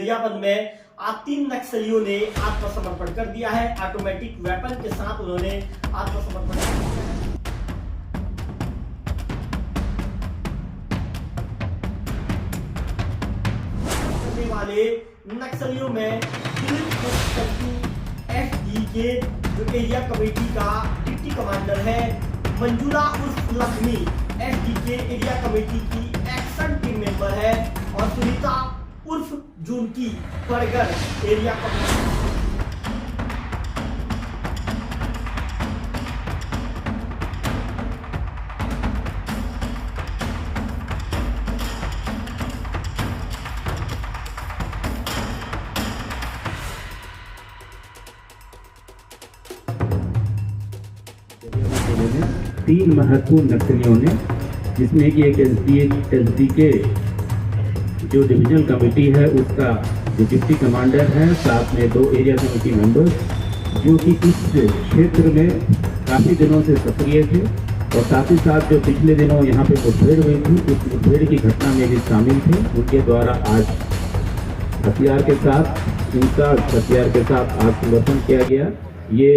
गरियाबंद में आज 3 नक्सलियों ने आत्मसमर्पण कर दिया है। ऑटोमेटिक वेपन के साथ उन्होंने आत्मसमर्पण करने वाले नक्सलियों में एसडी के जो एरिया कमेटी का डिप्टी कमांडर है, मंजूला उर्फ लक्ष्मी एसडी के एरिया कमेटी की एक्शन टीम मेंबर है, और सुनीता उर्फ जूनकी परगर एरिया कमेटी तीन महत्वपूर्ण नक्सलियों ने, जिसमें कि एक एसडी के जो डिविजनल कमेटी है उसका जो डिप्टी कमांडर है, साथ में 2 एरिया कमेटी मेंबर्स जो कि इस क्षेत्र में काफ़ी दिनों से सक्रिय थे, और साथ ही साथ जो पिछले दिनों यहाँ पे मुठभेड़ हुई थी उस मुठभेड़ की घटना में भी शामिल थे। उनके द्वारा आज हथियार के साथ आत्मसमर्पण किया गया। ये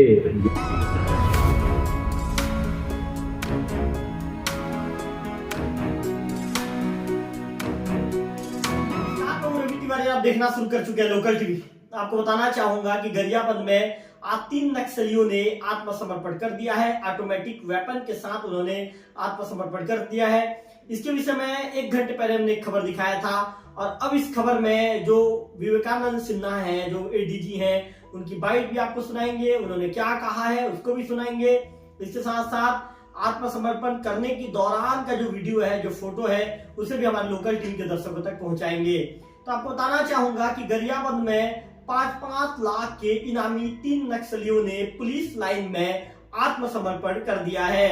आप देखना शुरू कर चुके हैं लोकल टीवी। आपको बताना चाहूंगा कि गरियाबंद में आज 3 नक्सलियों ने आत्मसमर्पण कर दिया है। ऑटोमेटिक वेपन के साथ उन्होंने आत्मसमर्पण कर दिया है। इसके विषय में 1 घंटे पहले हमने एक खबर दिखाया था, और अब इस खबर में जो विवेकानंद सिन्हा है, जो एडीजी हैं, उनकी बाइट भी आपको सुनाएंगे, उन्होंने क्या कहा है उसको भी सुनाएंगे। इसके साथ साथ आत्मसमर्पण करने के दौरान का जो वीडियो है, जो फोटो है, उसे भी हमारे लोकल टीवी के दर्शकों तक पहुंचाएंगे। तो आपको बताना चाहूंगा कि गरियाबंद में 5-5 लाख के इनामी 3 नक्सलियों ने पुलिस लाइन में आत्मसमर्पण कर दिया है।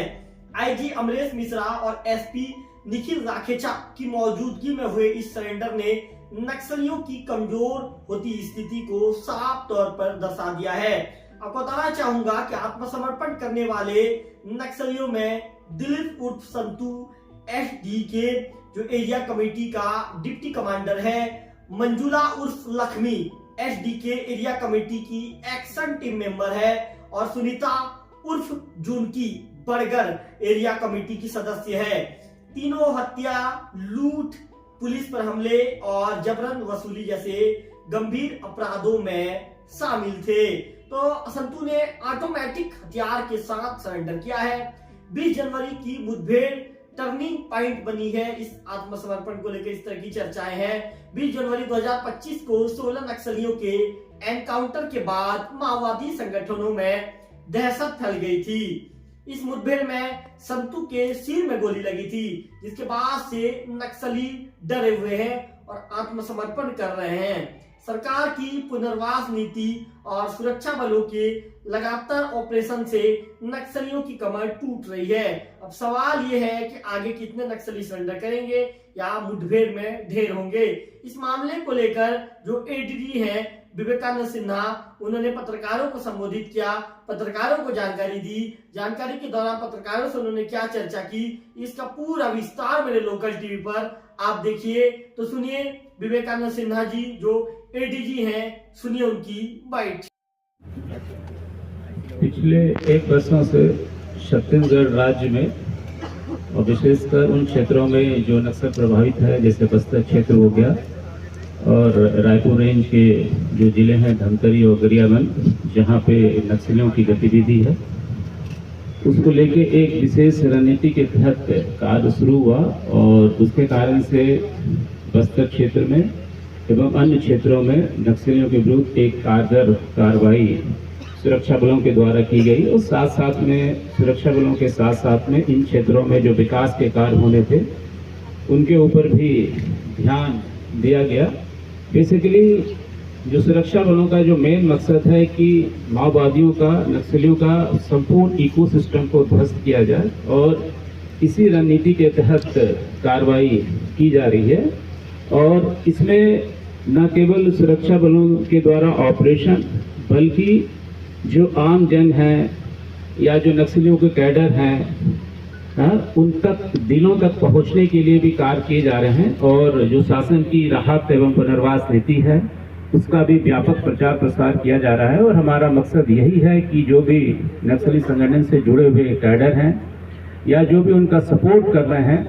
आईजी अमरेश मिश्रा और एसपी निखिल राखेचा की मौजूदगी में हुए इस सरेंडर ने नक्सलियों की कमजोर होती स्थिति को साफ तौर पर दर्शा दिया है। आपको बताना चाहूंगा कि आत्मसमर्पण करने वाले नक्सलियों में दिलीप उर्फ संतू एसडी के जो एरिया कमेटी का डिप्टी कमांडर है, मंजूला उर्फ लक्ष्मी एसडी के एरिया कमेटी की एक्शन टीम मेंबर है, और सुनीता उर्फ जूनकी बरगर एरिया कमेटी की सदस्य है। तीनों हत्या, लूट, पुलिस पर हमले और जबरन वसूली जैसे गंभीर अपराधों में शामिल थे। तो संतू ने ऑटोमेटिक हथियार के साथ सरेंडर किया है। 20 जनवरी की मुठभेड़ टर्निंग पॉइंट बनी है। इस आत्मसमर्पण को लेकर इस तरह की चर्चाएं हैं। 20 जनवरी 2025 को 16 नक्सलियों के एनकाउंटर के बाद माओवादी संगठनों में दहशत फैल गई थी। इस मुठभेड़ में संतू के सिर में गोली लगी थी, जिसके बाद से नक्सली डरे हुए हैं और आत्मसमर्पण कर रहे हैं। सरकार की पुनर्वास नीति और सुरक्षा बलों के लगातार ऑपरेशन से नक्सलियों की कमर टूट रही है। अब सवाल यह है कि आगे कितने नक्सली सरेंडर करेंगे या मुठभेड़ में ढेर होंगे। इस मामले को लेकर जो एडीजी है विवेकानंद सिन्हा, उन्होंने पत्रकारों को संबोधित किया, पत्रकारों को जानकारी दी। जानकारी के दौरान पत्रकारों से उन्होंने क्या चर्चा की, इसका पूरा विस्तार मेरे लोकल टीवी पर आप देखिए। तो सुनिए विवेकानंद सिन्हा जी जो एडीजी हैं, सुनिए उनकी बाइट। पिछले 1 वर्षों से छत्तीसगढ़ राज्य में और विशेषकर उन क्षेत्रों में जो नक्सल प्रभावित है, जैसे बस्तर क्षेत्र हो गया और रायपुर रेंज के जो जिले हैं धमतरी और गरियाबंद, जहाँ पे नक्सलियों की गतिविधि है, उसको लेके एक विशेष रणनीति के तहत कार्य शुरू हुआ, और उसके कारण से बस्तर क्षेत्र में एवं अन्य क्षेत्रों में नक्सलियों के विरुद्ध एक कारगर कार्रवाई सुरक्षा बलों के द्वारा की गई, और साथ साथ में सुरक्षा बलों के साथ साथ में इन क्षेत्रों में जो विकास के कार्य होने थे उनके ऊपर भी ध्यान दिया गया। बेसिकली जो सुरक्षा बलों का जो मेन मकसद है कि माओवादियों का, नक्सलियों का संपूर्ण इकोसिस्टम को ध्वस्त किया जाए, और इसी रणनीति के तहत कार्रवाई की जा रही है। और इसमें न केवल सुरक्षा बलों के द्वारा ऑपरेशन, बल्कि जो आम जन है या जो नक्सलियों के कैडर हैं, उन तक, दिलों तक पहुंचने के लिए भी कार्य किए जा रहे हैं। और जो शासन की राहत एवं पुनर्वास नीति है उसका भी व्यापक प्रचार प्रसार किया जा रहा है। और हमारा मकसद यही है कि जो भी नक्सली संगठन से जुड़े हुए कैडर हैं या जो भी उनका सपोर्ट कर रहे हैं,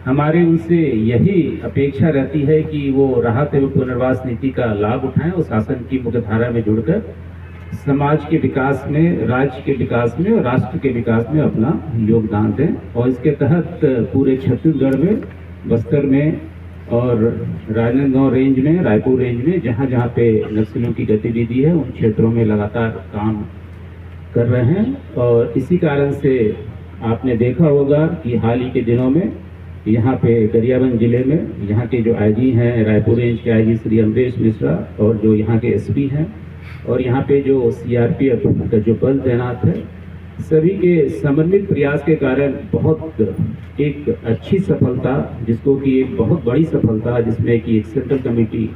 हमारे उनसे यही अपेक्षा रहती है कि वो राहत एवं पुनर्वास नीति का लाभ उठाएं और शासन की मुख्यधारा में जुड़कर समाज के विकास में, राज्य के विकास में और राष्ट्र के विकास में अपना योगदान दें। और इसके तहत पूरे छत्तीसगढ़ में, बस्तर में और राजनांदगांव रेंज में, रायपुर रेंज में जहाँ जहाँ पे नक्सलियों की गतिविधि है, उन क्षेत्रों में लगातार काम कर रहे हैं। और इसी कारण से आपने देखा होगा कि हाल ही के दिनों में यहाँ पे गरियाबंद जिले में यहाँ के जो आईजी हैं, रायपुर रेंज के आईजी श्री अमरेश मिश्रा और जो यहाँ के एसपी हैं और यहाँ पे जो सीआरपीएफ का जो बल तैनात है, सभी के समन्वित प्रयास के कारण बहुत एक अच्छी सफलता, जिसको कि एक बहुत बड़ी सफलता, जिसमें कि एक सेंट्रल कमेटी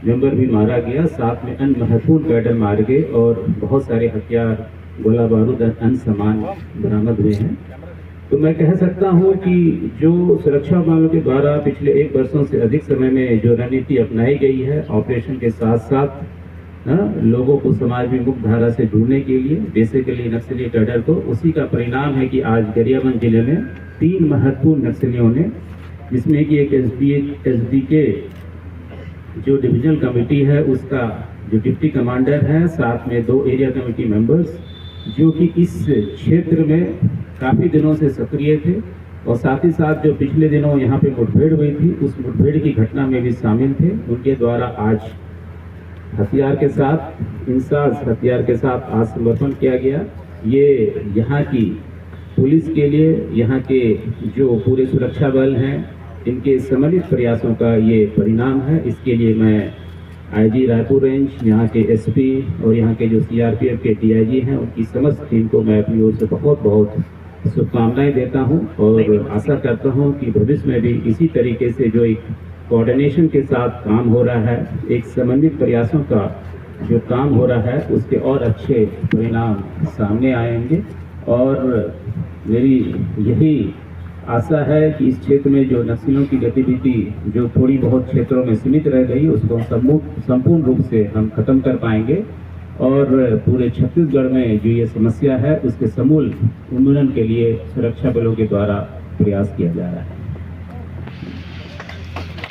मेंबर भी मारा गया, साथ में अन्य महत्वपूर्ण कैडर मारे गए और बहुत सारे हथियार, गोला बारूद, अन्य सामान बरामद हुए हैं। तो मैं कह सकता हूं कि जो सुरक्षा बलों के द्वारा पिछले 1 वर्षों से अधिक समय में जो रणनीति अपनाई गई है, ऑपरेशन के साथ साथ लोगों को समाज में मुख्य धारा से जुड़ने के लिए, बेसिकली नक्सली कैडर को, उसी का परिणाम है कि आज गरियाबंद जिले में 3 महत्वपूर्ण नक्सलियों ने, जिसमें कि एक एसडी के जो डिविजनल कमेटी है उसका जो डिप्टी कमांडर है, साथ में 2 एरिया कमेटी मेंबर्स जो कि इस क्षेत्र में काफ़ी दिनों से सक्रिय थे और साथ ही साथ जो पिछले दिनों यहाँ पे मुठभेड़ हुई थी, उस मुठभेड़ की घटना में भी शामिल थे। उनके द्वारा आज हथियार के साथ, इंसास हथियार के साथ आत्मसमर्पण किया गया। ये यहाँ की पुलिस के लिए, यहाँ के जो पूरे सुरक्षा बल हैं, इनके समन्वित प्रयासों का ये परिणाम है। इसके लिए मैं आईजी रायपुर रेंज, यहाँ के एसपी और यहाँ के जो सीआरपीएफ के डीआईजी हैं, उनकी समस्त टीम को मैं अपनी ओर से बहुत बहुत शुभकामनाएं देता हूं और आशा करता हूं कि भविष्य में भी इसी तरीके से जो एक कोऑर्डिनेशन के साथ काम हो रहा है, एक समन्वित प्रयासों का जो काम हो रहा है, उसके और अच्छे परिणाम सामने आएंगे। और मेरी यही आशा है कि इस क्षेत्र में जो नक्सलियों की गतिविधि जो थोड़ी बहुत क्षेत्रों में सीमित रह गई, उसको संपूर्ण रूप से हम खत्म कर पाएंगे और पूरे छत्तीसगढ़ में जो ये समस्या है उसके समूल उन्मूलन के लिए सुरक्षा बलों के द्वारा प्रयास किया जा रहा है।